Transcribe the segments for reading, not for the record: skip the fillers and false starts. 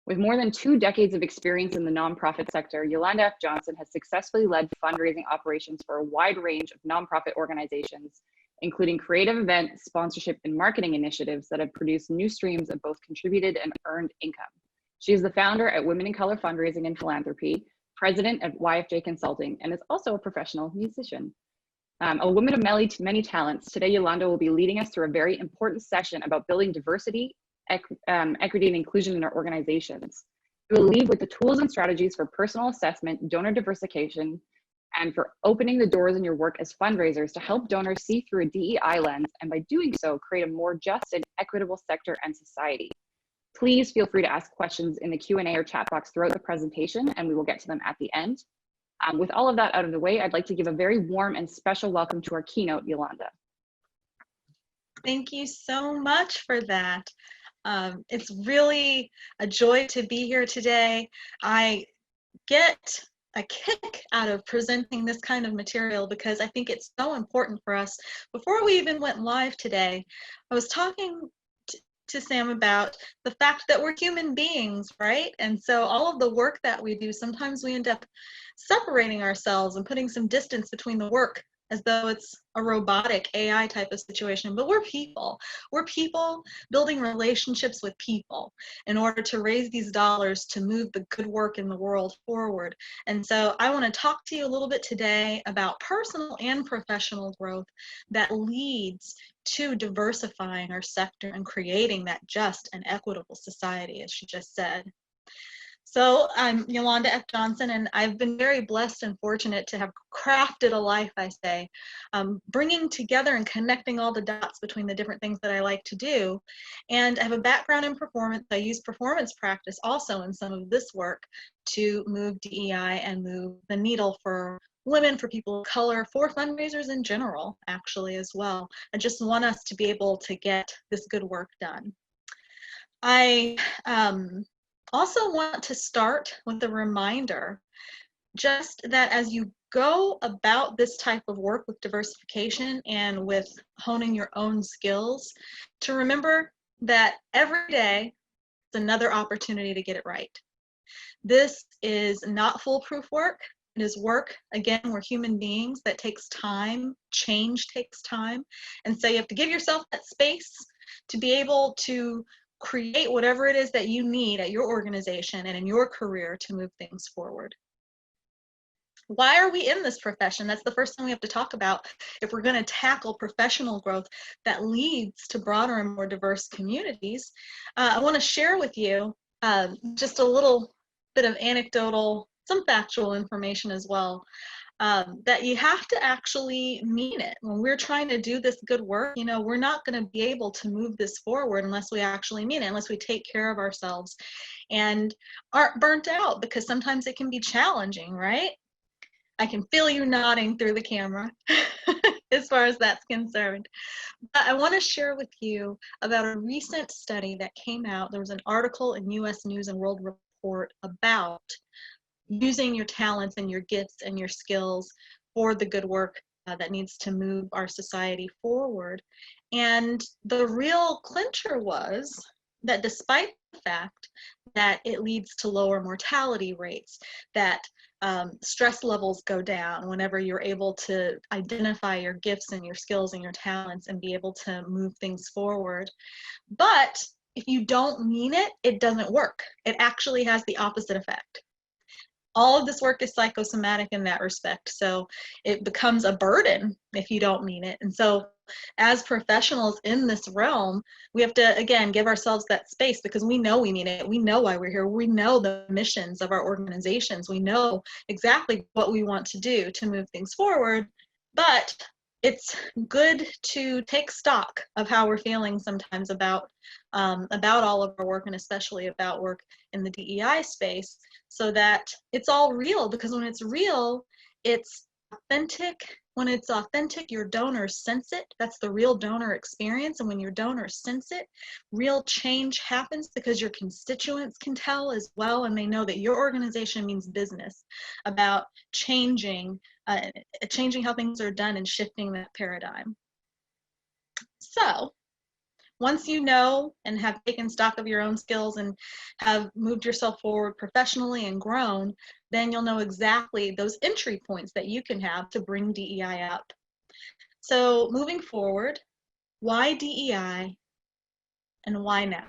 With more than 2 decades of experience in the nonprofit sector, Yolanda F. Johnson has successfully led fundraising operations for a wide range of nonprofit organizations, including creative event, sponsorship, and marketing initiatives that have produced new streams of both contributed and earned income. She is the founder at Women in Color Fundraising and Philanthropy, president at YFJ Consulting, and is also a professional musician. A woman of many talents, today Yolanda will be leading us through a very important session about building diversity, equity, and inclusion in our organizations. We will lead with the tools and strategies for personal assessment, donor diversification, and for opening the doors in your work as fundraisers to help donors see through a DEI lens, and by doing so, create a more just and equitable sector and society. Please feel free to ask questions in the Q&A or chat box throughout the presentation, and we will get to them at the end. With all of that out of the way, I'd like to give a very warm and special welcome to our keynote, Yolanda. Thank you so much for that. It's really a joy to be here today. I get a kick out of presenting this kind of material because I think it's so important for us. Before we even went live today, I was talking to Sam about the fact that we're human beings, right? And so all of the work that we do, sometimes we end up separating ourselves and putting some distance between the work as though it's a robotic AI type of situation, but we're people. We're people building relationships with people in order to raise these dollars to move the good work in the world forward. And so I want to talk to you a little bit today about personal and professional growth that leads to diversifying our sector and creating that just and equitable society, as she just said. So I'm Yolanda F. Johnson, and I've been very blessed and fortunate to have crafted a life, I say, bringing together and connecting all the dots between the different things that I like to do. And I have a background in performance. I use performance practice also in some of this work to move DEI and move the needle for women, for people of color, for fundraisers in general, actually, as well. I just want us to be able to get this good work done. I also want to start with a reminder, just that as you go about this type of work with diversification and with honing your own skills, to remember that every day is another opportunity to get it right. This is not foolproof work. It is work, again, we're human beings, that takes time. Change takes time. And so you have to give yourself that space to be able to create whatever it is that you need at your organization and in your career to move things forward. Why are we in this profession? That's the first thing we have to talk about if we're going to tackle professional growth that leads to broader and more diverse communities. I want to share with you just a little bit of anecdotal, some factual information as well. That you have to actually mean it. When we're trying to do this good work, you know, we're not going to be able to move this forward unless we actually mean it, unless we take care of ourselves and aren't burnt out, because sometimes it can be challenging, right? I can feel you nodding through the camera as far as that's concerned. But I want to share with you about a recent study that came out. There was an article in US News and World Report about using your talents and your gifts and your skills for the good work that needs to move our society forward. And the real clincher was that despite the fact that it leads to lower mortality rates, that stress levels go down whenever you're able to identify your gifts and your skills and your talents and be able to move things forward. But if you don't mean it, it doesn't work. It actually has the opposite effect. All of this work is psychosomatic in that respect, so it becomes a burden if you don't mean it. And so as professionals in this realm, we have to, again, give ourselves that space, because we know we mean it. We know why we're here. We know the missions of our organizations. We know exactly what we want to do to move things forward, but it's good to take stock of how we're feeling sometimes about all of our work, and especially about work in the DEI space, so that it's all real. Because when it's real, it's authentic. When it's authentic, your donors sense it. That's the real donor experience. And when your donors sense it, real change happens, because your constituents can tell as well, and they know that your organization means business about changing how things are done and shifting that paradigm. So Once you know and have taken stock of your own skills and have moved yourself forward professionally and grown, then you'll know exactly those entry points that you can have to bring DEI up. So moving forward, why DEI and why now?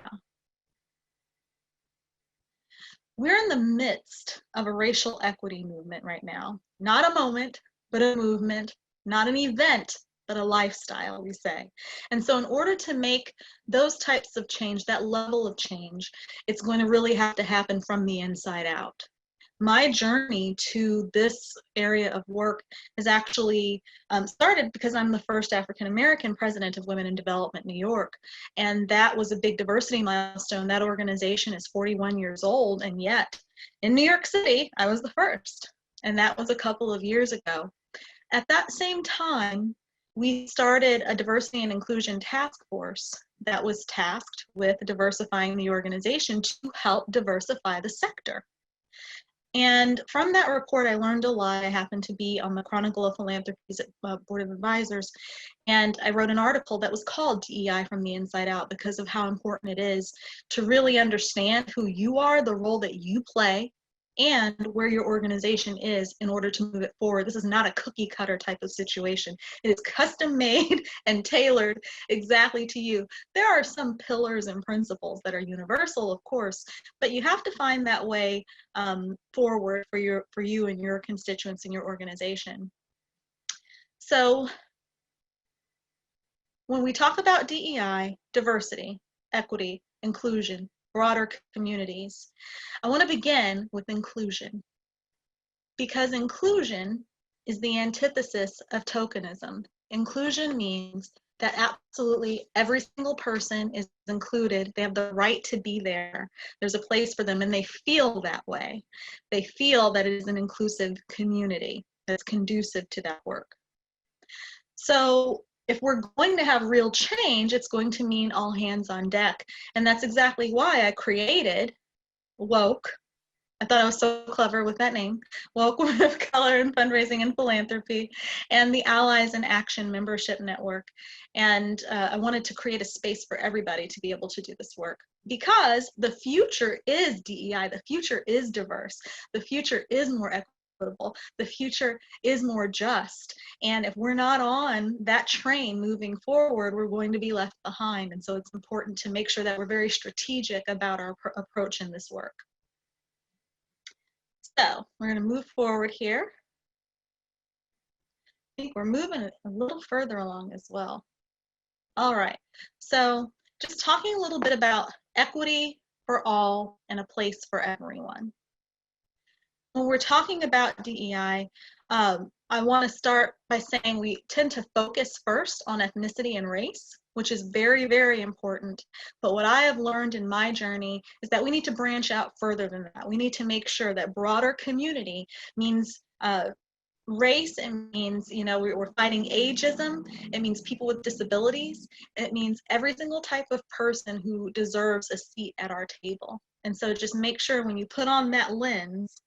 We're in the midst of a racial equity movement right now. Not a moment, but a movement, not an event, but a lifestyle, we say. And so in order to make those types of change, that level of change, it's going to really have to happen from the inside out. My journey to this area of work has actually started because I'm the first African American president of Women in Development New York. And that was a big diversity milestone. That organization is 41 years old, and yet in New York City, I was the first. And that was a couple of years ago. At that same time, we started a diversity and inclusion task force that was tasked with diversifying the organization to help diversify the sector. And from that report, I learned a lot. I happened to be on the Chronicle of Philanthropy's Board of Advisors, and I wrote an article that was called DEI from the Inside Out because of how important it is to really understand who you are, the role that you play, and where your organization is in order to move it forward. This is not a cookie cutter type of situation. It is custom made and tailored exactly to you. There are some pillars and principles that are universal, of course, but you have to find that way forward for you and your constituents in your organization. So when we talk about DEI, diversity, equity, inclusion, broader communities, I want to begin with inclusion, because inclusion is the antithesis of tokenism. Inclusion means that absolutely every single person is included. They have the right to be there. There's a place for them, and they feel that way. They feel that it is an inclusive community that's conducive to that work. So if we're going to have real change, it's going to mean all hands on deck. And that's exactly why I created WOKE. I thought I was so clever with that name. WOKE, Women of Color in Fundraising and Philanthropy, and the Allies in Action Membership Network. And I wanted to create a space for everybody to be able to do this work, because the future is DEI, the future is diverse, the future is more equitable, the future is more just. And if we're not on that train moving forward, we're going to be left behind. And so it's important to make sure that we're very strategic about our approach in this work. So we're going to move forward here. I think we're moving a little further along as well. All right, so just talking a little bit about equity for all and a place for everyone. When we're talking about DEI, I want to start by saying we tend to focus first on ethnicity and race, which is very, very important. But what I have learned in my journey is that we need to branch out further than that. We need to make sure that broader community means race. It means, you know, we're fighting ageism. It means people with disabilities. It means every single type of person who deserves a seat at our table. And so just make sure when you put on that lens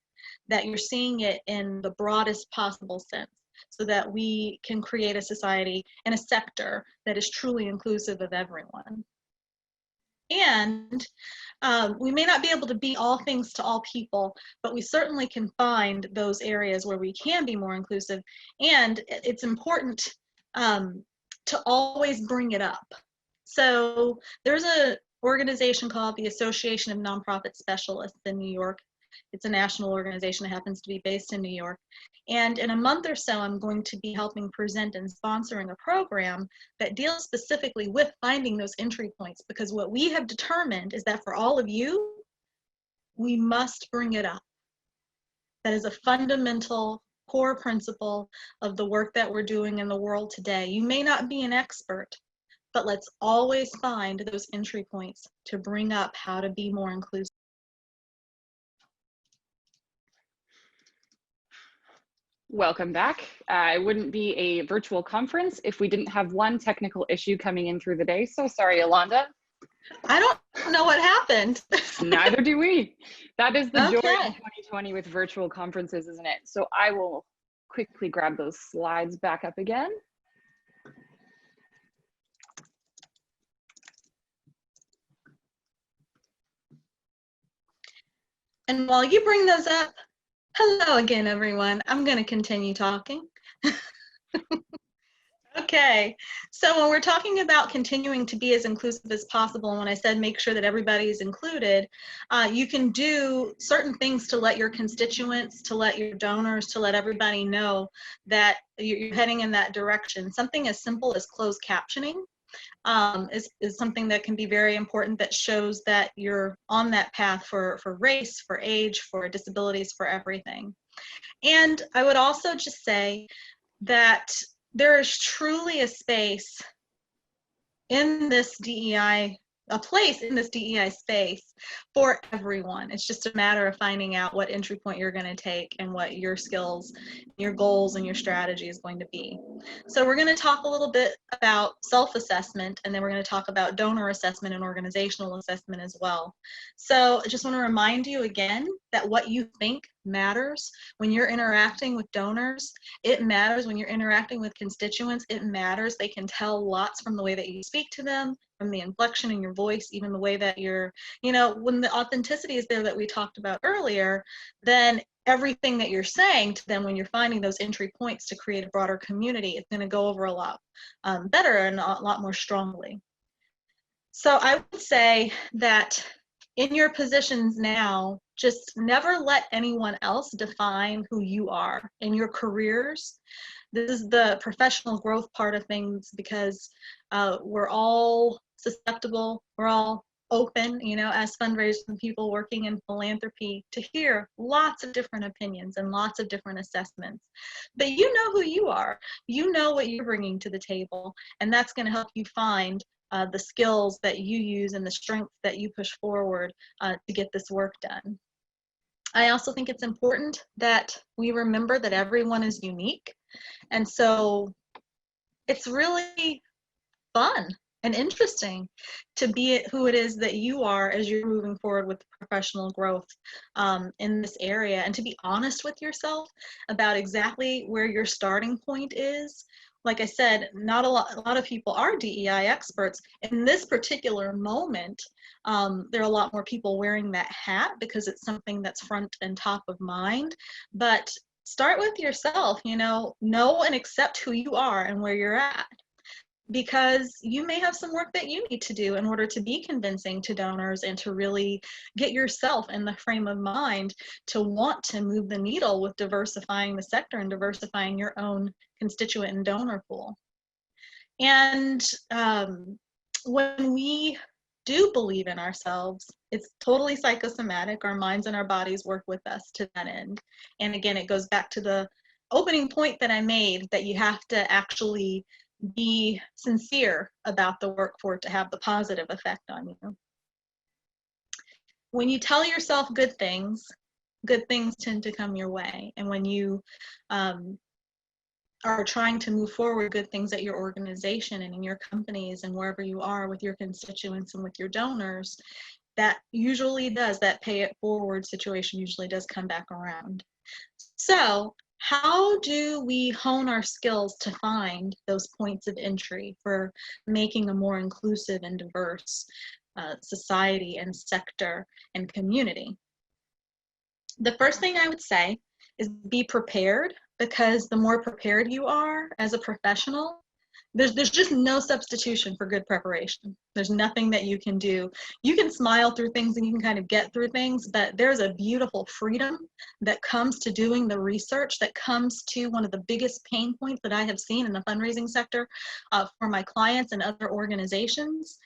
that you're seeing it in the broadest possible sense, so that we can create a society and a sector that is truly inclusive of everyone. And we may not be able to be all things to all people, but we certainly can find those areas where we can be more inclusive. And it's important to always bring it up. So there's an organization called the Association of Nonprofit Specialists in New York. It's a national organization that happens to be based in New York. And in a month or so, I'm going to be helping present and sponsoring a program that deals specifically with finding those entry points, because what we have determined is that for all of you, we must bring it up. That is a fundamental core principle of the work that we're doing in the world today. You may not be an expert, but let's always find those entry points to bring up how to be more inclusive. Welcome back. It wouldn't be a virtual conference if we didn't have one technical issue coming in through the day. So sorry, Yolanda. I don't know what happened. Neither do we. That is the joy of Okay. 2020 with virtual conferences, isn't it? So I will quickly grab those slides back up again. And while you bring those up, hello again, everyone. I'm going to continue talking. Okay, so when we're talking about continuing to be as inclusive as possible, and when I said make sure that everybody is included, you can do certain things to let your constituents, to let your donors, to let everybody know that you're heading in that direction. Something as simple as closed captioning is something that can be very important, that shows that you're on that path for race, for age, for disabilities, for everything. And I would also just say that there is truly a space in this DEI, a place in this DEI space for everyone. It's just a matter of finding out what entry point you're going to take and what your skills, your goals, and your strategy is going to be. So we're going to talk a little bit about self-assessment, and then we're going to talk about donor assessment and organizational assessment as well. So I just want to remind you again that what you think matters when you're interacting with donors. It matters when you're interacting with constituents. It matters. They can tell lots from the way that you speak to them, from the inflection in your voice, even the way that you're, when the authenticity is there that we talked about earlier, then everything that you're saying to them when you're finding those entry points to create a broader community, it's going to go over a lot better and a lot more strongly. So I would say that in your positions now, just never let anyone else define who you are in your careers. This is the professional growth part of things, because we're all susceptible, we're all open, as fundraisers and people working in philanthropy, to hear lots of different opinions and lots of different assessments. But you know who you are, you know what you're bringing to the table, and that's going to help you find the skills that you use and the strengths that you push forward to get this work done. I also think it's important that we remember that everyone is unique. And so it's really fun and interesting to be who it is that you are as you're moving forward with professional growth in this area, and to be honest with yourself about exactly where your starting point is. Like I said, not a lot of people are DEI experts. In this particular moment, there are a lot more people wearing that hat because it's something that's front and top of mind. But start with yourself, know and accept who you are and where you're at, because you may have some work that you need to do in order to be convincing to donors and to really get yourself in the frame of mind to want to move the needle with diversifying the sector and diversifying your own constituent and donor pool. And when we do believe in ourselves, it's totally psychosomatic. Our minds and our bodies work with us to that end. And again, it goes back to the opening point that I made, that you have to actually be sincere about the work for it to have the positive effect on you. When you tell yourself good things tend to come your way. And when you are trying to move forward good things at your organization and in your companies and wherever you are with your constituents and with your donors, that usually does, that pay it forward situation usually does come back around. So how do we hone our skills to find those points of entry for making a more inclusive and diverse society and sector and community? The first thing I would say is be prepared, because the more prepared you are as a professional, there's just no substitution for good preparation. There's nothing that you can do. You can smile through things and you can kind of get through things, but there's a beautiful freedom that comes to doing the research, that comes to one of the biggest pain points that I have seen in the fundraising sector for my clients and other organizations,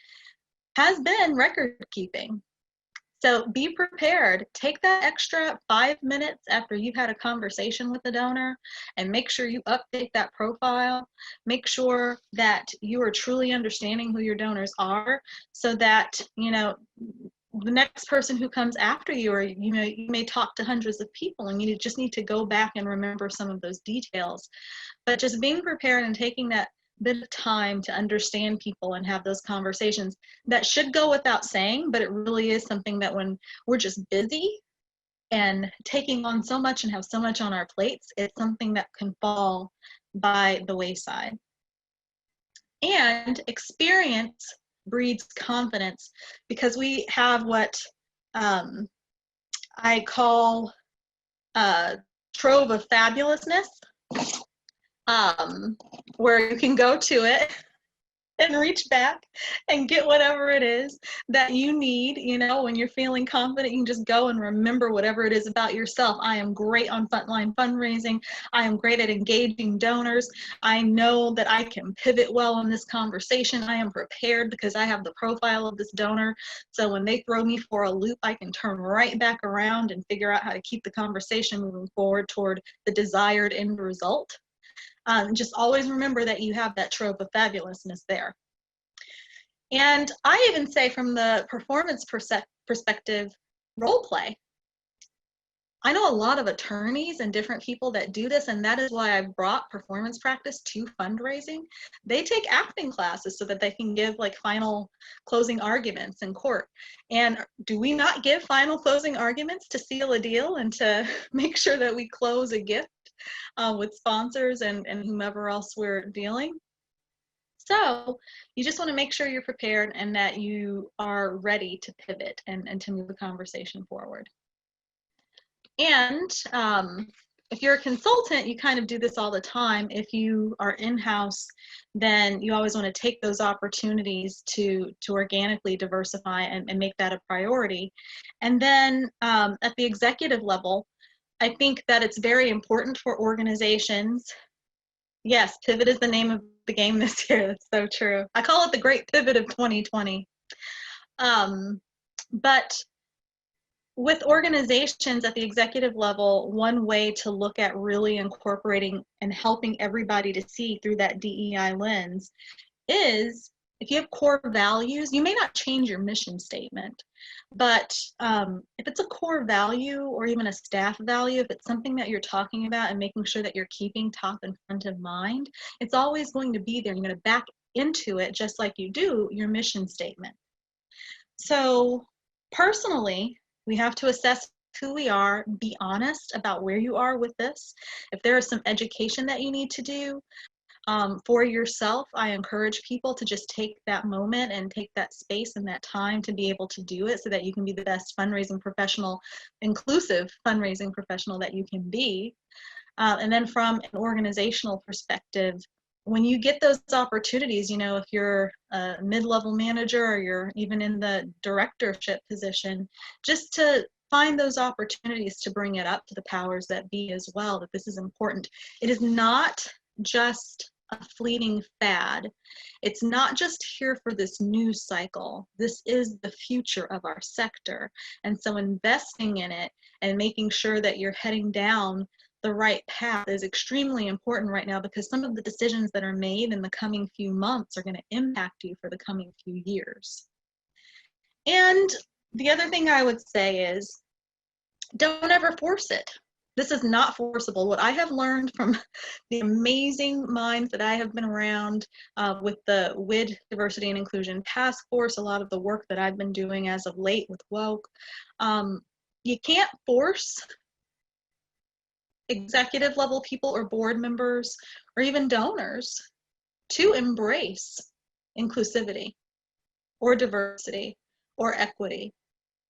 has been record keeping. So be prepared. Take that extra 5 minutes after you've had a conversation with the donor and make sure you update that profile. Make sure that you are truly understanding who your donors are, so that, the next person who comes after you, or, you may talk to hundreds of people and you just need to go back and remember some of those details. But just being prepared and taking that bit of time to understand people and have those conversations, that should go without saying, but it really is something that when we're just busy and taking on so much and have so much on our plates, it's something that can fall by the wayside. And experience breeds confidence, because we have what I call trove of fabulousness, where you can go to it and reach back and get whatever it is that you need. You know, when you're feeling confident, you can just go and remember whatever it is about yourself. I am great on frontline fundraising. I am great at engaging donors. I know that I can pivot well in this conversation. I am prepared because I have the profile of this donor. So when they throw me for a loop, I can turn right back around and figure out how to keep the conversation moving forward toward the desired end result. Just always remember that you have that trove of fabulousness there. And I even say, from the performance perspective, role play. I know a lot of attorneys and different people that do this, and that is why I've brought performance practice to fundraising. They take acting classes so that they can give like final closing arguments in court. And do we not give final closing arguments to seal a deal and to make sure that we close a gift with sponsors and whomever else we're dealing? So you just want to make sure you're prepared and that you are ready to pivot and to move the conversation forward. And if you're a consultant, you kind of do this all the time. If you are in-house, then you always want to take those opportunities to organically diversify and make that a priority. And then at the executive level, I think that it's very important for organizations. Yes, pivot is the name of the game this year. That's so true. I call it the great pivot of 2020. But with organizations at the executive level, one way to look at really incorporating and helping everybody to see through that DEI lens is, if you have core values, you may not change your mission statement, but if it's a core value or even a staff value, if it's something that you're talking about and making sure that you're keeping top and front of mind, it's always going to be there. You're going to back into it just like you do your mission statement. So personally, we have to assess who we are, be honest about where you are with this. If there is some education that you need to do for yourself, I encourage people to just take that moment and take that space and that time to be able to do it so that you can be the best fundraising professional, inclusive fundraising professional that you can be. And then from an organizational perspective, when you get those opportunities, you know, if you're a mid-level manager or you're even in the directorship position, just to find those opportunities to bring it up to the powers that be as well, that this is important. It is not just a fleeting fad. It's not just here for this news cycle. This is the future of our sector. And so investing in it and making sure that you're heading down the right path is extremely important right now, because some of the decisions that are made in the coming few months are going to impact you for the coming few years. And the other thing I would say is, don't ever force it. This is not forcible. What I have learned from the amazing minds that I have been around with the WID Diversity and Inclusion Task Force, a lot of the work that I've been doing as of late with Woke, you can't force executive level people or board members or even donors to embrace inclusivity or diversity or equity.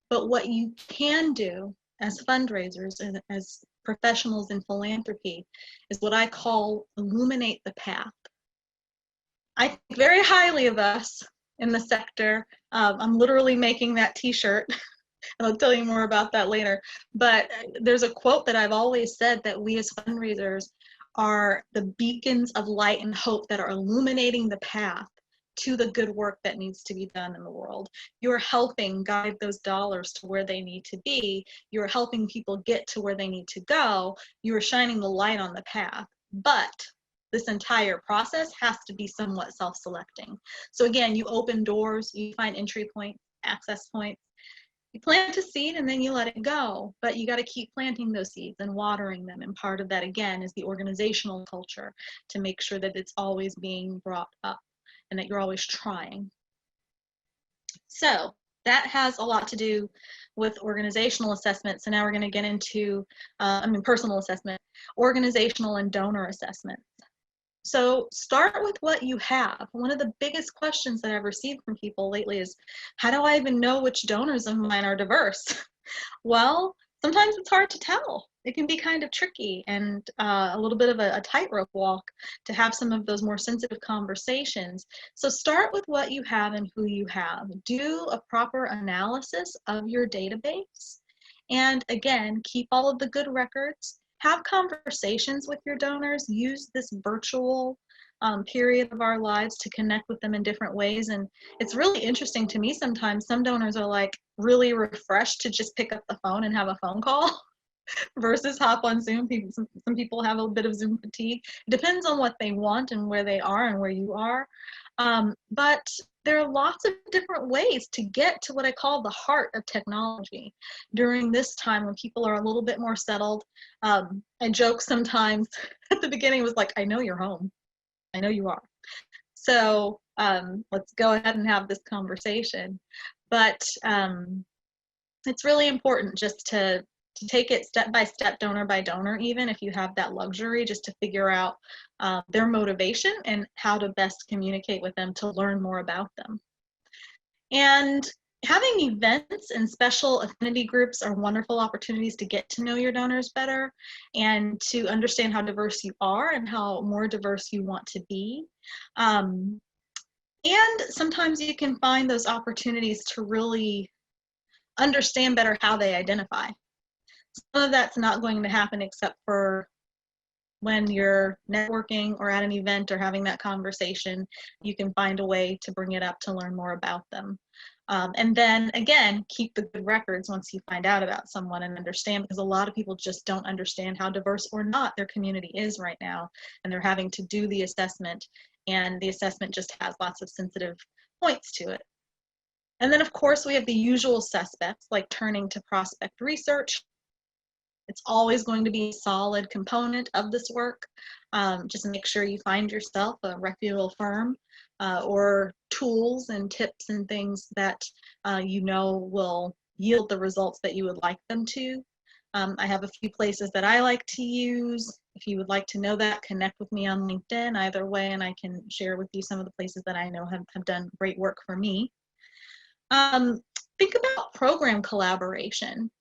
But what you can do as fundraisers and as professionals in philanthropy is what I call illuminate the path. I think very highly of us in the sector. I'm literally making that t-shirt. And I'll tell you more about that later. But there's a quote that I've always said, that we as fundraisers are the beacons of light and hope that are illuminating the path to the good work that needs to be done in the world. You're helping guide those dollars to where they need to be. You're helping people get to where they need to go. You're shining the light on the path. But this entire process has to be somewhat self-selecting. So again, you open doors, you find entry points, access points. You plant a seed and then you let it go, but you got to keep planting those seeds and watering them. And part of that, again, is the organizational culture, to make sure that it's always being brought up and that you're always trying. So that has a lot to do with organizational assessment. So now we're going to get into, personal assessment, organizational and donor assessment. So start with what you have. One of the biggest questions that I've received from people lately is, how do I even know which donors of mine are diverse? Well, sometimes it's hard to tell. It can be kind of tricky and a little bit of a tightrope walk to have some of those more sensitive conversations. So start with what you have and who you have. Do a proper analysis of your database. And again, keep all of the good records. Have conversations with your donors. Use this virtual period of our lives to connect with them in different ways. And it's really interesting to me sometimes. Some donors are like really refreshed to just pick up the phone and have a phone call versus hop on Zoom. Some people have a bit of Zoom fatigue. It depends on what they want and where they are and where you are. But there are lots of different ways to get to what I call the heart of technology during this time when people are a little bit more settled. I joke sometimes at the beginning, was like, I know you're home. I know you are. So let's go ahead and have this conversation. But it's really important just to take it step by step, donor by donor, even if you have that luxury, just to figure out their motivation and how to best communicate with them to learn more about them. And having events and special affinity groups are wonderful opportunities to get to know your donors better and to understand how diverse you are and how more diverse you want to be. And sometimes you can find those opportunities to really understand better how they identify. Some of that's not going to happen except for when you're networking or at an event or having that conversation. You can find a way to bring it up to learn more about them. And then again, keep the good records once you find out about someone and understand, because a lot of people just don't understand how diverse or not their community is right now. And they're having to do the assessment, and the assessment just has lots of sensitive points to it. And then of course we have the usual suspects, like turning to prospect research. It's always going to be a solid component of this work. Just make sure you find yourself a reputable firm or tools and tips and things that you know will yield the results that you would like them to. I have a few places that I like to use. If you would like to know that, connect with me on LinkedIn either way, and I can share with you some of the places that I know have done great work for me. Think about program collaboration.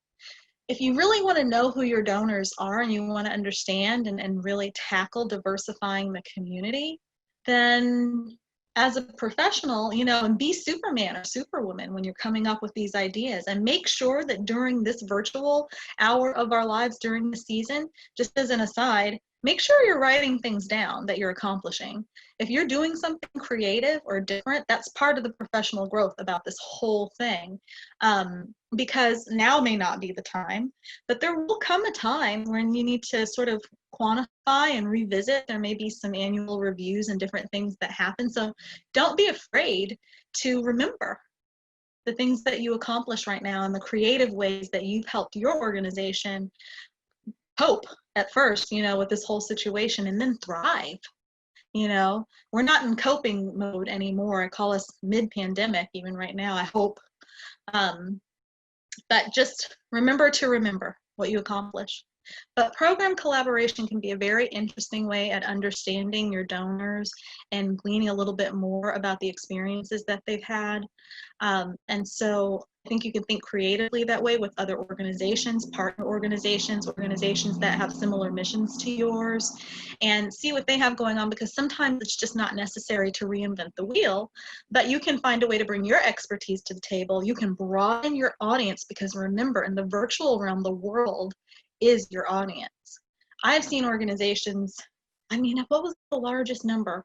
If you really want to know who your donors are and you want to understand and really tackle diversifying the community, then as a professional, you know, and be Superman or Superwoman when you're coming up with these ideas, and make sure that during this virtual hour of our lives during the season, just as an aside, make sure you're writing things down that you're accomplishing. If you're doing something creative or different, that's part of the professional growth about this whole thing. Because now may not be the time, but there will come a time when you need to sort of quantify and revisit. There may be some annual reviews and different things that happen. So don't be afraid to remember the things that you accomplish right now and the creative ways that you've helped your organization cope at first, you know, with this whole situation, and then thrive. You know, we're not in coping mode anymore. I call us mid-pandemic even right now, I hope. But just remember to remember what you accomplish. But program collaboration can be a very interesting way at understanding your donors and gleaning a little bit more about the experiences that they've had. And so I think you can think creatively that way with other organizations, partner organizations, organizations that have similar missions to yours, and see what they have going on, because sometimes it's just not necessary to reinvent the wheel, but you can find a way to bring your expertise to the table. You can broaden your audience, because remember, in the virtual realm, the world is your audience. I've seen organizations, I mean, what was the largest number?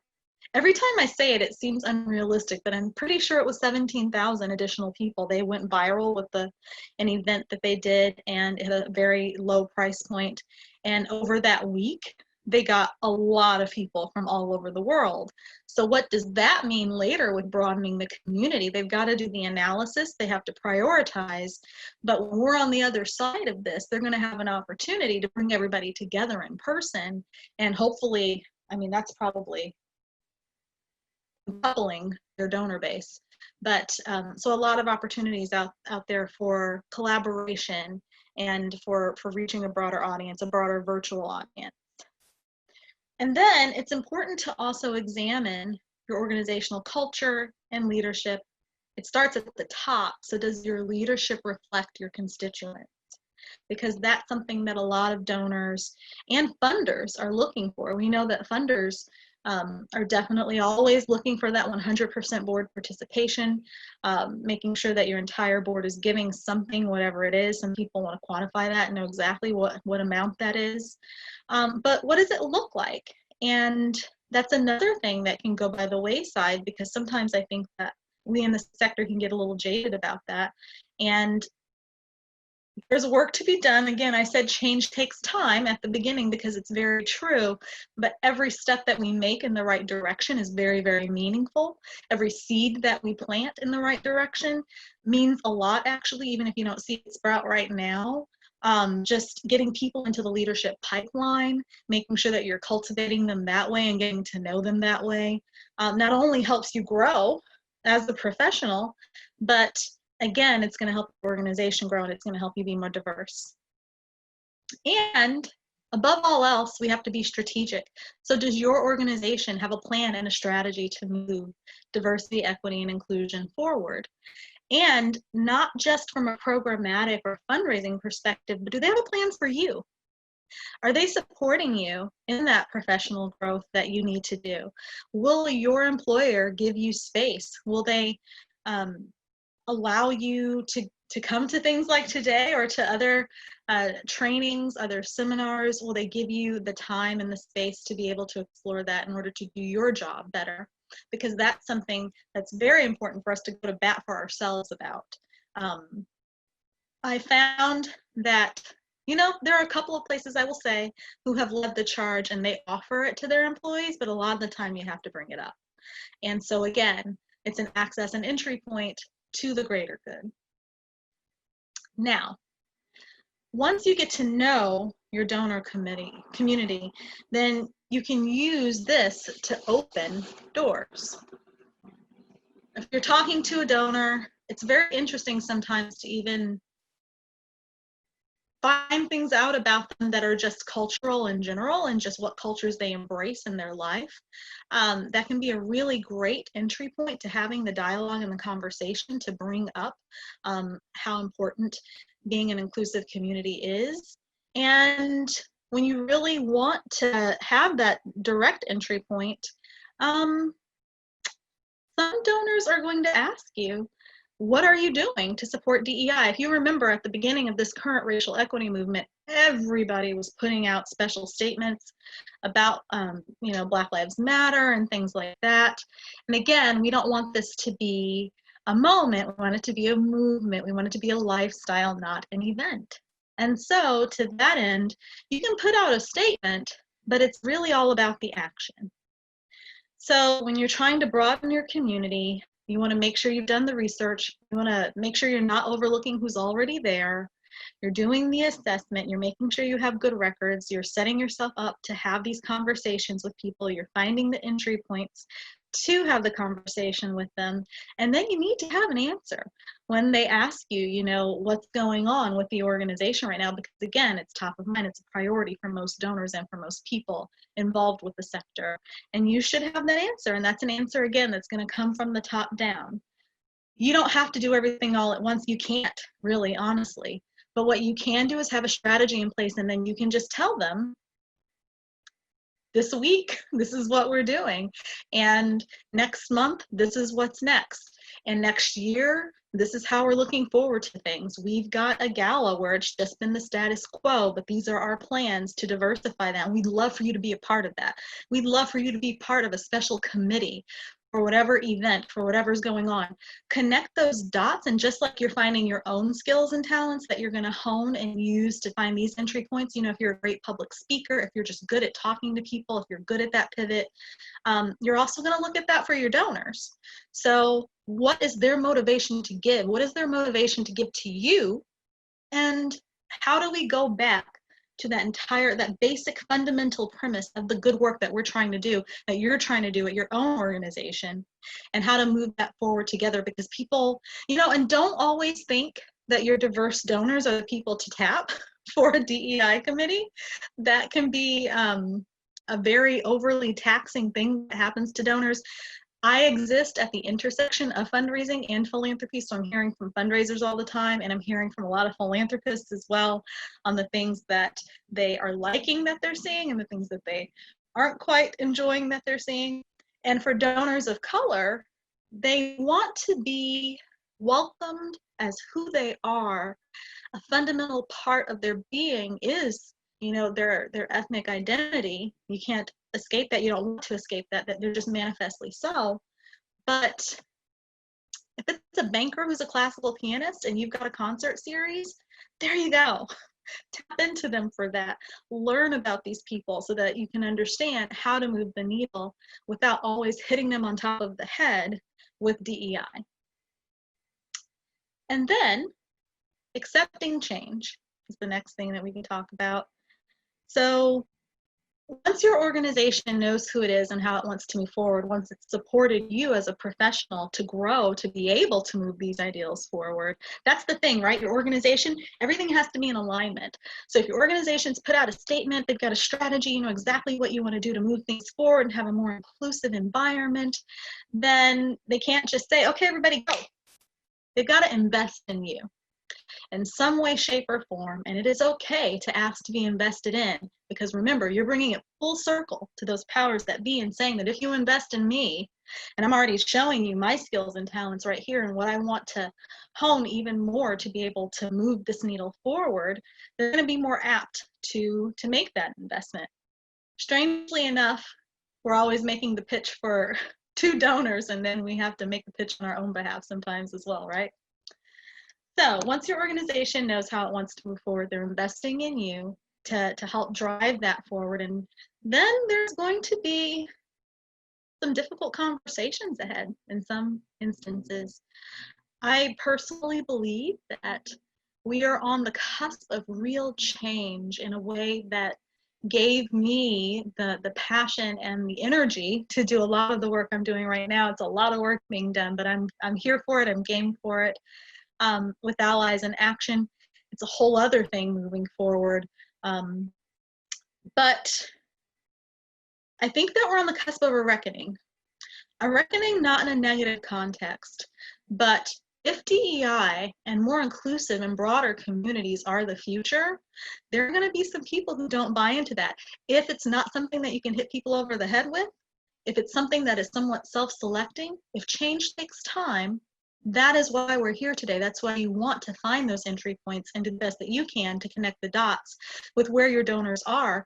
Every time I say it, it seems unrealistic, but I'm pretty sure it was 17,000 additional people. They went viral with an event that they did, and at a very low price point. And over that week, they got a lot of people from all over the world. So what does that mean later with broadening the community? They've got to do the analysis, they have to prioritize, but when we're on the other side of this, they're going to have an opportunity to bring everybody together in person, and hopefully, I mean, that's probably coupling their donor base. But so a lot of opportunities out there for collaboration and for reaching a broader audience, a broader virtual audience. And then it's important to also examine your organizational culture and leadership. It starts at the top. So does your leadership reflect your constituents? because that's something that a lot of donors and funders are looking for. We know that funders are definitely always looking for that 100% board participation, making sure that your entire board is giving something, whatever it is. Some people want to quantify that and know exactly what amount that is. But what does it look like? And that's another thing that can go by the wayside, because sometimes I think that we in the sector can get a little jaded about that. And there's work to be done. Again, I said change takes time at the beginning because it's very true, but every step that we make in the right direction is very, very meaningful. Every seed that we plant in the right direction means a lot, actually, even if you don't see it sprout right now. Just getting people into the leadership pipeline, making sure that you're cultivating them that way and getting to know them that way, not only helps you grow as a professional, but again, it's going to help the organization grow, and it's going to help you be more diverse. And above all else, we have to be strategic. So does your organization have a plan and a strategy to move diversity, equity, and inclusion forward? And not just from a programmatic or fundraising perspective, but do they have a plan for you? Are they supporting you in that professional growth that you need to do? Will your employer give you space? Will they allow you to come to things like today or to other trainings, other seminars? Will they give you the time and the space to be able to explore that in order to do your job better? Because that's something that's very important for us to go to bat for ourselves about. I found that, you know, there are a couple of places, I will say, who have led the charge and they offer it to their employees, but a lot of the time you have to bring it up. And so again, it's an access and entry point to the greater good. Now, once you get to know your donor community, then you can use this to open doors. If you're talking to a donor, it's very interesting sometimes to even find things out about them that are just cultural in general and just what cultures they embrace in their life. That can be a really great entry point to having the dialogue and the conversation to bring up how important being an inclusive community is. And when you really want to have that direct entry point, some donors are going to ask you, what are you doing to support DEI? If you remember at the beginning of this current racial equity movement, everybody was putting out special statements about, you know, Black Lives Matter and things like that. And again, we don't want this to be a moment. We want it to be a movement. We want it to be a lifestyle, not an event. And so to that end, you can put out a statement, but it's really all about the action. So when you're trying to broaden your community, you want to make sure you've done the research. You want to make sure you're not overlooking who's already there. You're doing the assessment. You're making sure you have good records. You're setting yourself up to have these conversations with people. You're finding the entry points to have the conversation with them. And then you need to have an answer when they ask you, you know, what's going on with the organization right now, because again, it's top of mind. It's a priority for most donors and for most people involved with the sector. And you should have that answer. And that's an answer, again, that's going to come from the top down. You don't have to do everything all at once. You can't, really, honestly. But what you can do is have a strategy in place, and then you can just tell them, this week, this is what we're doing. And next month, this is what's next. And next year, this is how we're looking forward to things. We've got a gala where it's just been the status quo, but these are our plans to diversify that. And we'd love for you to be a part of that. We'd love for you to be part of a special committee for whatever event, for whatever's going on. Connect those dots, and just like you're finding your own skills and talents that you're gonna hone and use to find these entry points, you know, if you're a great public speaker, if you're just good at talking to people, if you're good at that pivot, you're also gonna look at that for your donors. So what is their motivation to give? What is their motivation to give to you? And how do we go back to that basic fundamental premise of the good work that we're trying to do, that you're trying to do at your own organization, and how to move that forward together? Because people, you know, and don't always think that your diverse donors are the people to tap for a DEI committee. That can be a very overly taxing thing that happens to donors. I exist at the intersection of fundraising and philanthropy, so I'm hearing from fundraisers all the time, and I'm hearing from a lot of philanthropists as well on the things that they are liking that they're seeing and the things that they aren't quite enjoying that they're seeing. And for donors of color, they want to be welcomed as who they are. A fundamental part of their being is, you know, their ethnic identity. You can't escape that. You don't want to escape that they're just manifestly so. But if it's a banker who's a classical pianist and you've got a concert series, there you go. Tap into them for that. Learn about these people so that you can understand how to move the needle without always hitting them on top of the head with DEI. And then accepting change is the next thing that we can talk about. So once your organization knows who it is and how it wants to move forward, once it's supported you as a professional to grow, to be able to move these ideals forward, that's the thing, right? Your organization, everything has to be in alignment. So if your organization's put out a statement, they've got a strategy, you know exactly what you want to do to move things forward and have a more inclusive environment, then they can't just say, okay, everybody go. They've got to invest in you in some way, shape, or form, and it is okay to ask to be invested in, because remember, you're bringing it full circle to those powers that be and saying that if you invest in me, and I'm already showing you my skills and talents right here and what I want to hone even more to be able to move this needle forward, they're going to be more apt to make that investment. Strangely enough, we're always making the pitch for 2 donors, and then we have to make the pitch on our own behalf sometimes as well, right? So once your organization knows how it wants to move forward, they're investing in you to help drive that forward. And then there's going to be some difficult conversations ahead in some instances. I personally believe that we are on the cusp of real change in a way that gave me the passion and the energy to do a lot of the work I'm doing right now. It's a lot of work being done, but I'm here for it, I'm game for it. With allies in action, it's a whole other thing moving forward. But I think that we're on the cusp of a reckoning not in a negative context, but if DEI and more inclusive and broader communities are the future, there are going to be some people who don't buy into that. If it's not something that you can hit people over the head with, if it's something that is somewhat self-selecting, if change takes time, that is why we're here today. That's why you want to find those entry points and do the best that you can to connect the dots with where your donors are.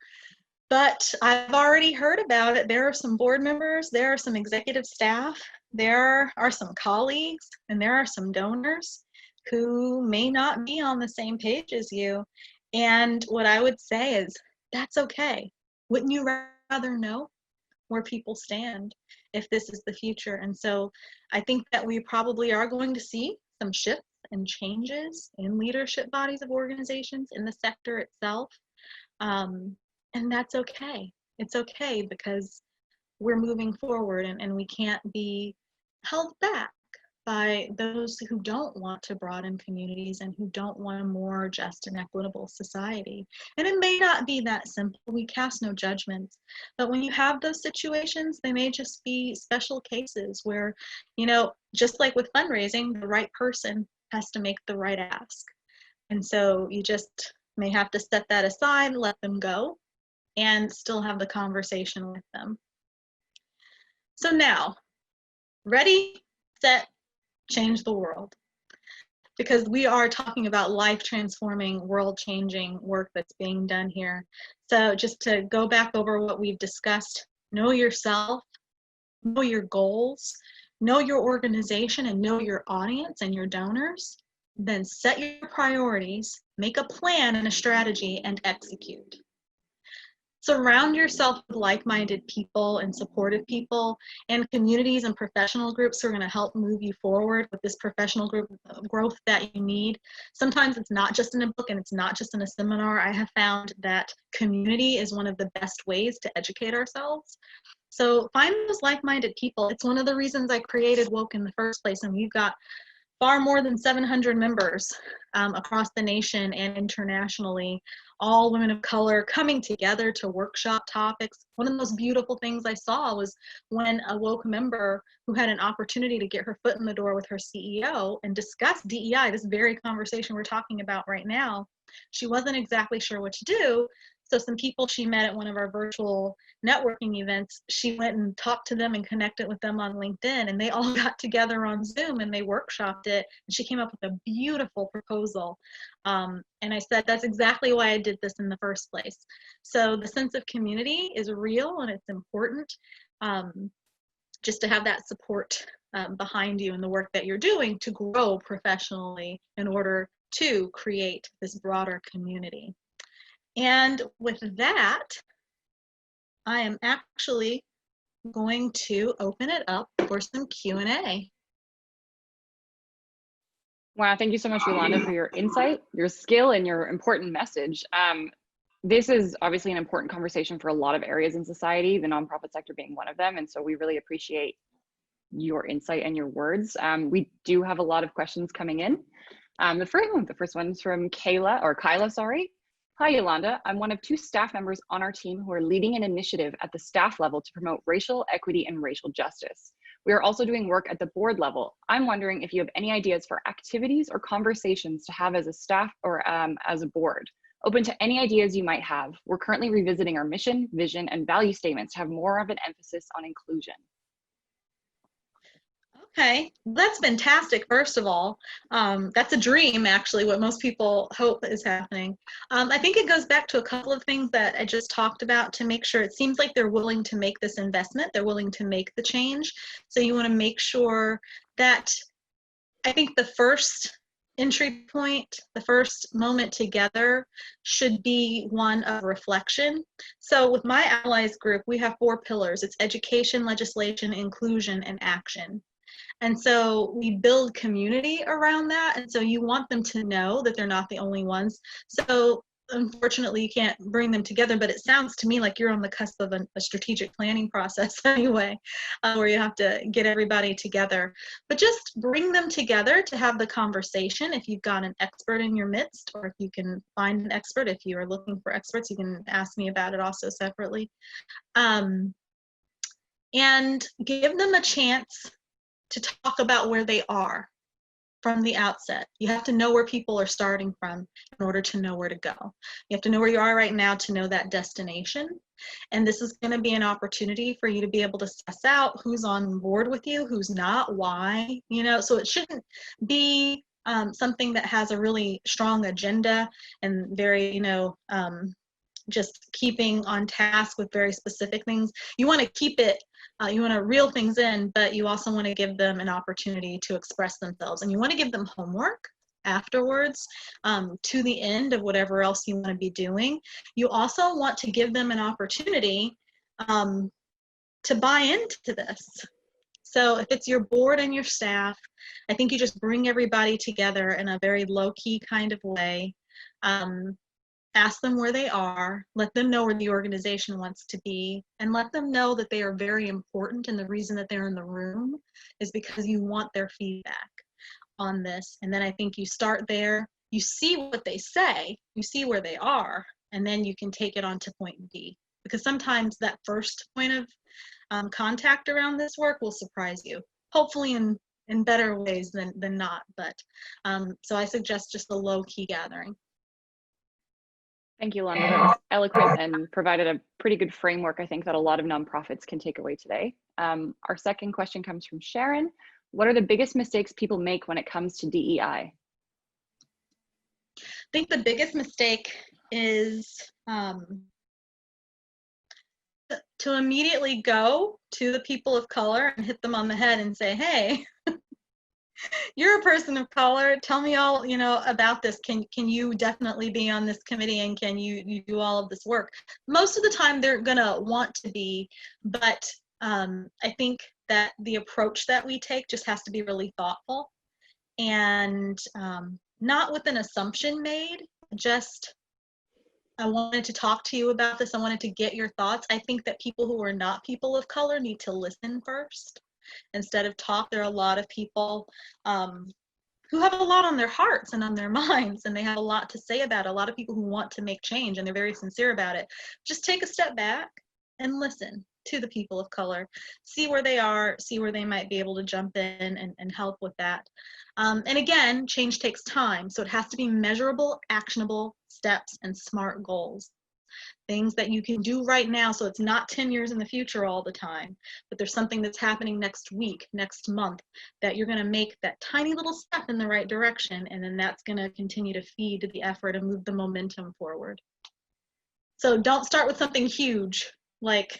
But I've already heard about it. There are some board members, there are some executive staff, there are some colleagues, and there are some donors who may not be on the same page as you. And what I would say is, that's okay. Wouldn't you rather know where people stand if this is the future? And so I think that we probably are going to see some shifts and changes in leadership bodies of organizations, in the sector itself. And that's okay. It's okay, because we're moving forward, and we can't be held back by those who don't want to broaden communities and who don't want a more just and equitable society. And it may not be that simple. We cast no judgments. But when you have those situations, they may just be special cases where, you know, just like with fundraising, the right person has to make the right ask. And so you just may have to set that aside, let them go, and still have the conversation with them. So now, ready, set, change the world. Because we are talking about life-transforming, world-changing work that's being done here. So just to go back over what we've discussed, know yourself, know your goals, know your organization, and know your audience and your donors. Then set your priorities, make a plan and a strategy, and execute. Surround yourself with like-minded people and supportive people and communities and professional groups who are going to help move you forward with this professional group growth that you need. Sometimes it's not just in a book and it's not just in a seminar. I have found that community is one of the best ways to educate ourselves. So find those like-minded people. It's one of the reasons I created Woke in the first place, and we've got far more than 700 members across the nation and internationally, all women of color coming together to workshop topics. One of the most beautiful things I saw was when a woke member who had an opportunity to get her foot in the door with her CEO and discuss DEI, this very conversation we're talking about right now, she wasn't exactly sure what to do. So some people she met at one of our virtual networking events, she went and talked to them and connected with them on LinkedIn, and they all got together on Zoom and they workshopped it, and she came up with a beautiful proposal. And I said, that's exactly why I did this in the first place. So the sense of community is real and it's important, just to have that support behind you in the work that you're doing to grow professionally in order to create this broader community. And with that, I am actually going to open it up for some Q&A. Wow, thank you so much, Yolanda, for your insight, your skill, and your important message. This is obviously an important conversation for a lot of areas in society, the nonprofit sector being one of them. And so we really appreciate your insight and your words. We do have a lot of questions coming in. The first one is from Kyla, sorry. Hi, Yolanda. I'm one of 2 staff members on our team who are leading an initiative at the staff level to promote racial equity and racial justice. We are also doing work at the board level. I'm wondering if you have any ideas for activities or conversations to have as a staff or as a board. Open to any ideas you might have. We're currently revisiting our mission, vision, and value statements to have more of an emphasis on inclusion. Okay, that's fantastic, first of all. That's a dream, actually, what most people hope is happening. I think it goes back to a couple of things that I just talked about to make sure it seems like they're willing to make this investment, they're willing to make the change. So you want to make sure that, I think the first entry point, the first moment together should be one of reflection. So with my allies group, we have 4 pillars. It's education, legislation, inclusion, and action. And so we build community around that. And so you want them to know that they're not the only ones. So unfortunately, you can't bring them together, but it sounds to me like you're on the cusp of a strategic planning process anyway, where you have to get everybody together. But just bring them together to have the conversation. If you've got an expert in your midst, or if you can find an expert, if you are looking for experts, you can ask me about it also separately. And give them a chance to talk about where they are from the outset. You have to know where people are starting from in order to know where to go. You have to know where you are right now to know that destination. And this is going to be an opportunity for you to be able to suss out who's on board with you, who's not, why, so it shouldn't be something that has a really strong agenda and very, just keeping on task with very specific things. You want to keep it, you want to reel things in, but you also want to give them an opportunity to express themselves. And you want to give them homework afterwards, to the end of whatever else you want to be doing. You also want to give them an opportunity to buy into this. So if it's your board and your staff, I think you just bring everybody together in a very low-key kind of way. Ask them where they are, let them know where the organization wants to be, and let them know that they are very important, and the reason that they're in the room is because you want their feedback on this. And then I think you start there, you see what they say, you see where they are, and then you can take it on to point B. Because sometimes that first point of contact around this work will surprise you, hopefully in better ways than not. But so I suggest just a low-key gathering. Thank you, Yolanda. That was eloquent and provided a pretty good framework, I think, that a lot of nonprofits can take away today. Our second question comes from Sharon. What are the biggest mistakes people make when it comes to DEI? I think the biggest mistake is to immediately go to the people of color and hit them on the head and say, hey, you're a person of color, tell me all about this. Can you definitely be on this committee, and can you do all of this work? Most of the time they're gonna want to be, but I think that the approach that we take just has to be really thoughtful and not with an assumption made, just I wanted to talk to you about this, I wanted to get your thoughts. I think that people who are not people of color need to listen first instead of talk. There are a lot of people who have a lot on their hearts and on their minds, and they have a lot to say about it, a lot of people who want to make change, and they're very sincere about it. Just take a step back and listen to the people of color, see where they are, see where they might be able to jump in and help with that. And again, change takes time, so it has to be measurable, actionable steps and SMART goals. Things that you can do right now, so it's not 10 years in the future all the time, but there's something that's happening next week, next month, that you're going to make that tiny little step in the right direction, and then that's going to continue to feed the effort and move the momentum forward. So don't start with something huge, like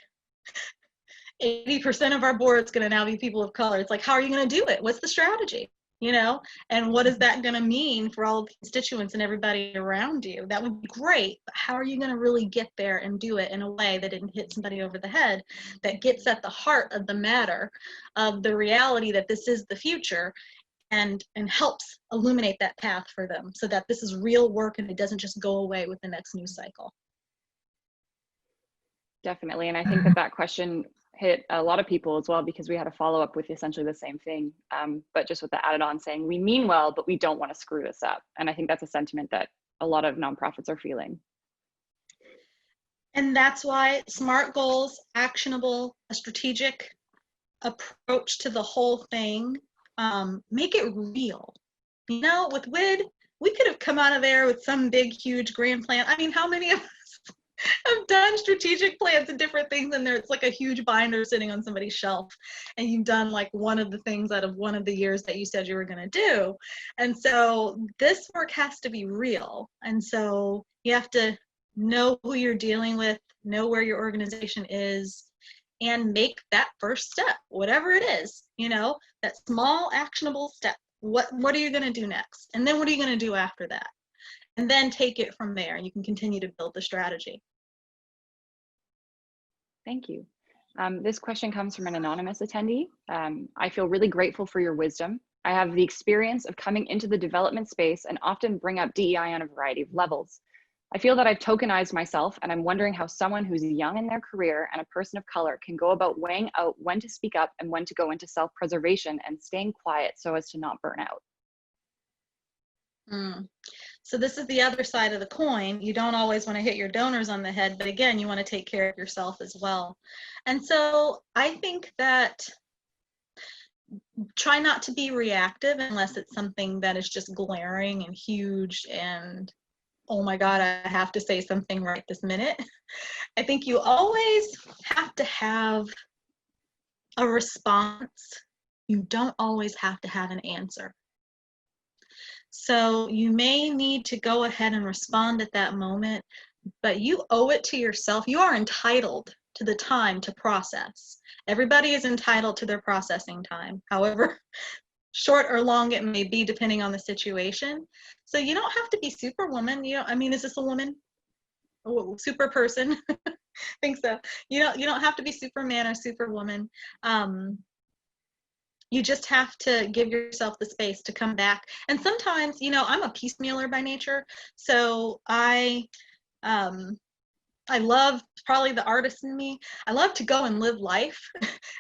80% of our board is going to now be people of color. It's like, how are you going to do it? What's the strategy? You know, and what is that going to mean for all the constituents and everybody around you? That would be great, but how are you going to really get there and do it in a way that didn't hit somebody over the head, that gets at the heart of the matter, of the reality that this is the future, and helps illuminate that path for them, so that this is real work and it doesn't just go away with the next news cycle. Definitely, and I think that that question hit a lot of people as well, because we had a follow-up with essentially the same thing, but just with the added on saying, we mean well, but we don't want to screw this up. And I think that's a sentiment that a lot of nonprofits are feeling. And that's why SMART goals, actionable, a strategic approach to the whole thing, make it real. You know, with WID, we could have come out of there with some big, huge grand plan. I mean, how many of us have done strategic plans and different things, and it's like a huge binder sitting on somebody's shelf, and you've done like one of the things out of one of the years that you said you were going to do. And so this work has to be real, and so you have to know who you're dealing with, know where your organization is, and make that first step, whatever it is, you know, that small actionable step. What are you going to do next? And then what are you going to do after that? And then take it from there, and you can continue to build the strategy. Thank you. This question comes from an anonymous attendee. I feel really grateful for your wisdom. I have the experience of coming into the development space and often bring up DEI on a variety of levels. I feel that I've tokenized myself, and I'm wondering how someone who's young in their career and a person of color can go about weighing out when to speak up and when to go into self-preservation and staying quiet so as to not burn out. So this is the other side of the coin. You don't always want to hit your donors on the head, but again, you want to take care of yourself as well. And so I think that try not to be reactive unless it's something that is just glaring and huge and, oh my God, I have to say something right this minute. I think you always have to have a response. You don't always have to have an answer. So you may need to go ahead and respond at that moment, but you owe it to yourself. You are entitled to the time to process. Everybody is entitled to their processing time, however short or long it may be, depending on the situation. So you don't have to be superwoman. You know, I mean, is this a woman? Oh, super person? I think so. You don't have to be Superman or Superwoman. You just have to give yourself the space to come back. And sometimes, you know, I'm a piecemealer by nature, so I love, probably the artist in me, I love to go and live life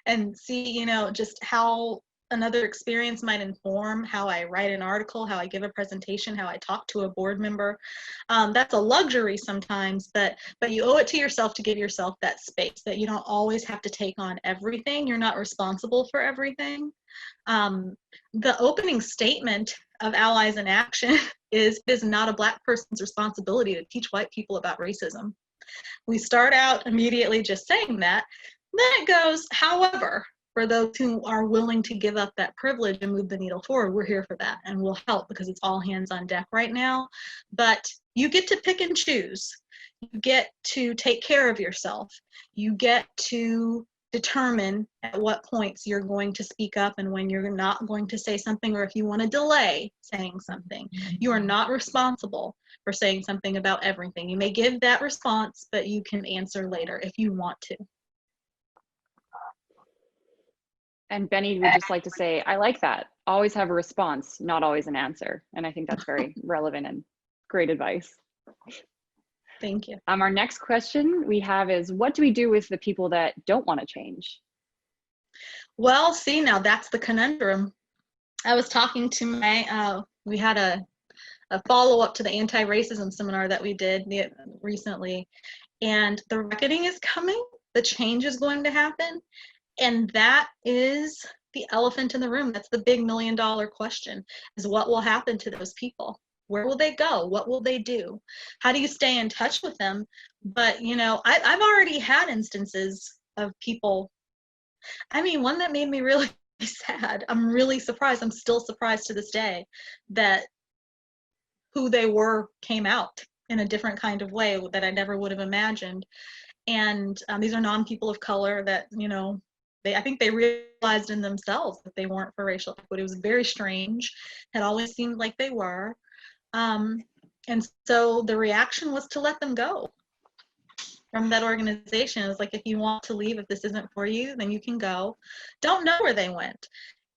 and see, you know, just how another experience might inform how I write an article, how I give a presentation, how I talk to a board member. That's a luxury sometimes, but you owe it to yourself to give yourself that space, that you don't always have to take on everything. You're not responsible for everything. The opening statement of Allies in Action is, it is not a Black person's responsibility to teach white people about racism. We start out immediately just saying that. Then it goes, however, for those who are willing to give up that privilege and move the needle forward, we're here for that, and we'll help, because it's all hands on deck right now. But you get to pick and choose. You get to take care of yourself. You get to determine at what points you're going to speak up and when you're not going to say something, or if you want to delay saying something. You are not responsible for saying something about everything. You may give that response, but you can answer later if you want to. And Benny would just like to say, I like that. Always have a response, not always an answer. And I think that's very relevant and great advice. Thank you. Our next question we have is, what do we do with the people that don't want to change? Well, see, now that's the conundrum. I was talking to we had a follow-up to the anti-racism seminar that we did recently, and the reckoning is coming, the change is going to happen, and that is the elephant in the room. That's the big $1 million question, is what will happen to those people? Where will they go? What will they do? How do you stay in touch with them? But, you know, I've already had instances of people, I mean, one that made me really sad. I'm really surprised. I'm still surprised to this day that who they were came out in a different kind of way that I never would have imagined. And these are non-people of color that, you know, I think they realized in themselves that they weren't for racial equity. It was very strange. It always seemed like they were. And so the reaction was to let them go from that organization. It's like, if you want to leave, if this isn't for you, then you can go. Don't know where they went.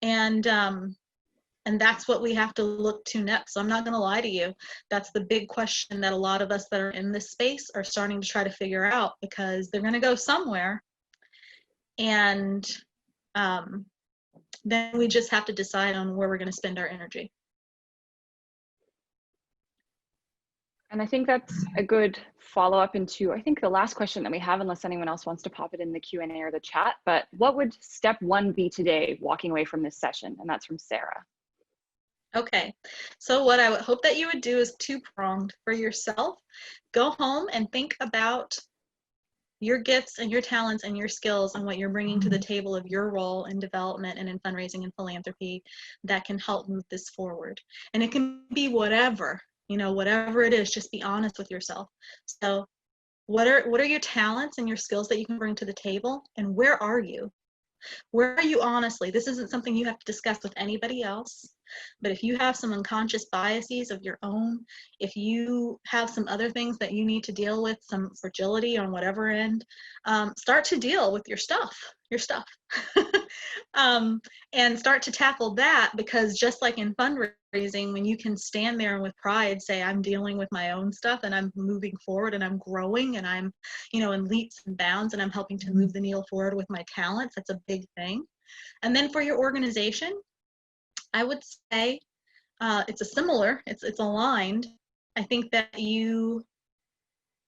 And that's what we have to look to next. So I'm not going to lie to you. That's the big question that a lot of us that are in this space are starting to try to figure out, because they're going to go somewhere. And then we just have to decide on where we're going to spend our energy. And I think that's a good follow-up into, I think, the last question that we have, unless anyone else wants to pop it in the Q&A or the chat. But what would step 1 be today, walking away from this session? And that's from Sarah. Okay, so what I would hope that you would do is two-pronged for yourself. Go home and think about your gifts and your talents and your skills and what you're bringing to the table of your role in development and in fundraising and philanthropy that can help move this forward. And it can be whatever, you know, whatever it is, just be honest with yourself. So what are your talents and your skills that you can bring to the table, and where are you? Where are you honestly? This isn't something you have to discuss with anybody else, but if you have some unconscious biases of your own, if you have some other things that you need to deal with, some fragility on whatever end, start to deal with your stuff. And start to tackle that, because just like in fundraising, when you can stand there and with pride say, I'm dealing with my own stuff and I'm moving forward and I'm growing and I'm, you know, in leaps and bounds and I'm helping to move the needle forward with my talents, that's a big thing. And then for your organization, I would say it's aligned. I think that you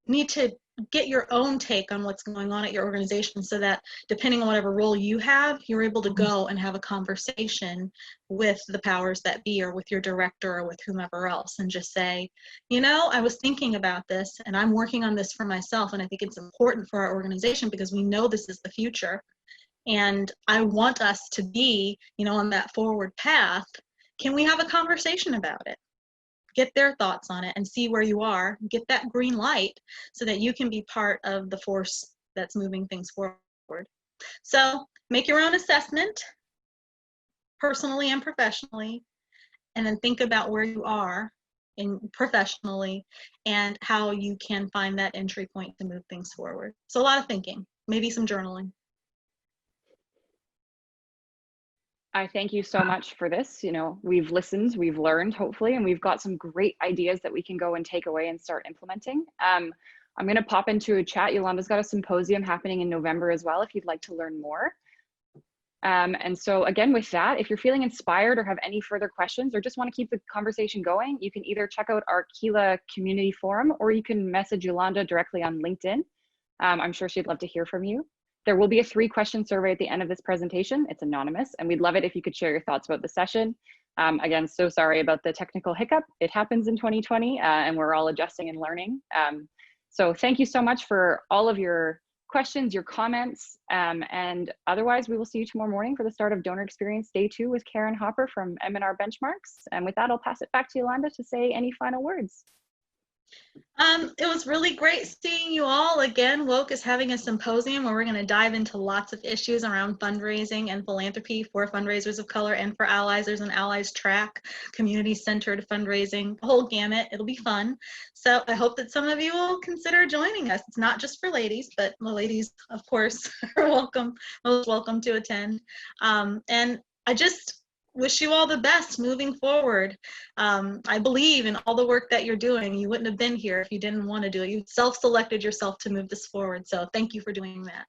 need to get your own take on what's going on at your organization, so that depending on whatever role you have, you're able to go and have a conversation with the powers that be, or with your director, or with whomever else, and just say, you know, I was thinking about this and I'm working on this for myself, and I think it's important for our organization because we know this is the future. And I want us to be, you know, on that forward path. Can we have a conversation about it? Get their thoughts on it and see where you are. Get that green light so that you can be part of the force that's moving things forward. So make your own assessment, personally and professionally, and then think about where you are professionally and how you can find that entry point to move things forward. So a lot of thinking, maybe some journaling. I thank you so much for this. You know, we've listened, we've learned, hopefully, and we've got some great ideas that we can go and take away and start implementing. I'm going to pop into a chat. Yolanda's got a symposium happening in November as well, if you'd like to learn more. And so again, with that, if you're feeling inspired or have any further questions or just want to keep the conversation going, you can either check out our Keela community forum, or you can message Yolanda directly on LinkedIn. I'm sure she'd love to hear from you. There will be a 3-question survey at the end of this presentation. It's anonymous, and we'd love it if you could share your thoughts about the session. Again, so sorry about the technical hiccup. It happens in 2020, and we're all adjusting and learning. So thank you so much for all of your questions, your comments, and otherwise we will see you tomorrow morning for the start of Donor Experience Day 2 with Karen Hopper from M&R Benchmarks. And with that, I'll pass it back to Yolanda to say any final words. It was really great seeing you all. Again, WOKE is having a symposium where we're going to dive into lots of issues around fundraising and philanthropy for fundraisers of color and for allies and allies track, community-centered fundraising, the whole gamut. It'll be fun. So I hope that some of you will consider joining us. It's not just for ladies, but the ladies, of course, are most welcome to attend. And I just wish you all the best moving forward. I believe in all the work that you're doing. You wouldn't have been here if you didn't want to do it. You self-selected yourself to move this forward. So thank you for doing that.